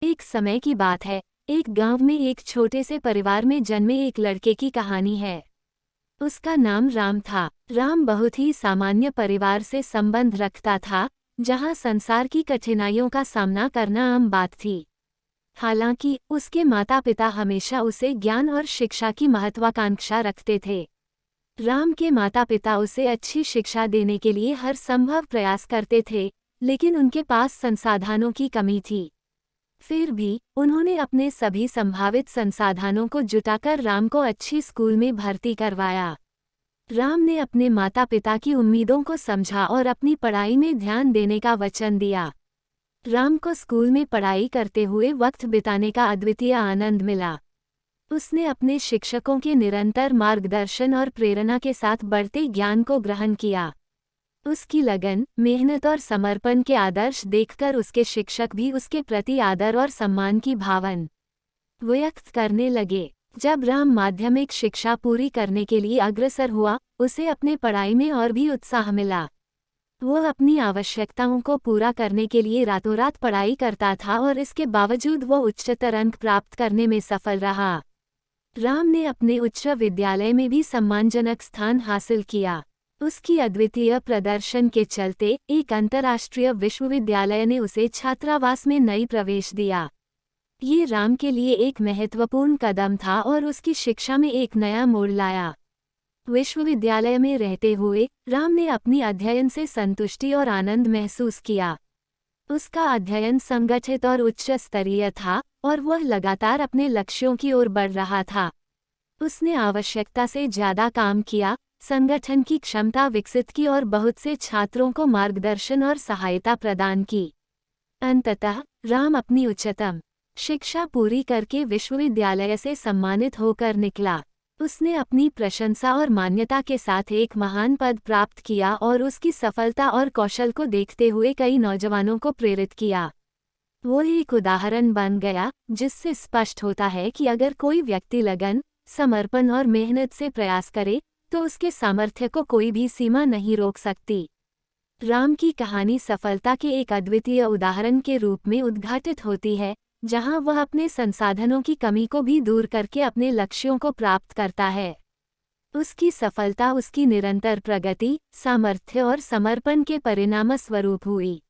एक समय की बात है। एक गांव में एक छोटे से परिवार में जन्मे एक लड़के की कहानी है। उसका नाम राम था। राम बहुत ही सामान्य परिवार से संबंध रखता था, जहां संसार की कठिनाइयों का सामना करना आम बात थी। हालांकि उसके माता पिता हमेशा उसे ज्ञान और शिक्षा की महत्वाकांक्षा रखते थे। राम के माता पिता उसे अच्छी शिक्षा देने के लिए हर संभव प्रयास करते थे, लेकिन उनके पास संसाधनों की कमी थी। फिर भी उन्होंने अपने सभी संभावित संसाधनों को जुटाकर राम को अच्छी स्कूल में भर्ती करवाया। राम ने अपने माता पिता की उम्मीदों को समझा और अपनी पढ़ाई में ध्यान देने का वचन दिया। राम को स्कूल में पढ़ाई करते हुए वक्त बिताने का अद्वितीय आनंद मिला। उसने अपने शिक्षकों के निरंतर मार्गदर्शन और प्रेरणा के साथ बढ़ते ज्ञान को ग्रहण किया। उसकी लगन, मेहनत और समर्पण के आदर्श देखकर उसके शिक्षक भी उसके प्रति आदर और सम्मान की भावना व्यक्त करने लगे। जब राम माध्यमिक शिक्षा पूरी करने के लिए अग्रसर हुआ, उसे अपने पढ़ाई में और भी उत्साह मिला। वह अपनी आवश्यकताओं को पूरा करने के लिए रातों रात पढ़ाई करता था और इसके बावजूद वह उच्चतर अंक प्राप्त करने में सफल रहा। राम ने अपने उच्च विद्यालय में भी सम्मानजनक स्थान हासिल किया। उसकी अद्वितीय प्रदर्शन के चलते एक अंतर्राष्ट्रीय विश्वविद्यालय ने उसे छात्रावास में नई प्रवेश दिया। ये राम के लिए एक महत्वपूर्ण कदम था और उसकी शिक्षा में एक नया मोड़ लाया। विश्वविद्यालय में रहते हुए राम ने अपनी अध्ययन से संतुष्टि और आनंद महसूस किया। उसका अध्ययन संगठित और उच्च स्तरीय था और वह लगातार अपने लक्ष्यों की ओर बढ़ रहा था। उसने आवश्यकता से ज्यादा काम किया, संगठन की क्षमता विकसित की और बहुत से छात्रों को मार्गदर्शन और सहायता प्रदान की। अंततः राम अपनी उच्चतम शिक्षा पूरी करके विश्वविद्यालय से सम्मानित होकर निकला। उसने अपनी प्रशंसा और मान्यता के साथ एक महान पद प्राप्त किया और उसकी सफलता और कौशल को देखते हुए कई नौजवानों को प्रेरित किया। वो एक उदाहरण बन गया, जिससे स्पष्ट होता है कि अगर कोई व्यक्ति लगन, समर्पण और मेहनत से प्रयास करे, तो उसके सामर्थ्य को कोई भी सीमा नहीं रोक सकती। राम की कहानी सफलता के एक अद्वितीय उदाहरण के रूप में उद्घाटित होती है, जहां वह अपने संसाधनों की कमी को भी दूर करके अपने लक्ष्यों को प्राप्त करता है। उसकी सफलता उसकी निरंतर प्रगति, सामर्थ्य और समर्पण के परिणामस्वरूप हुई।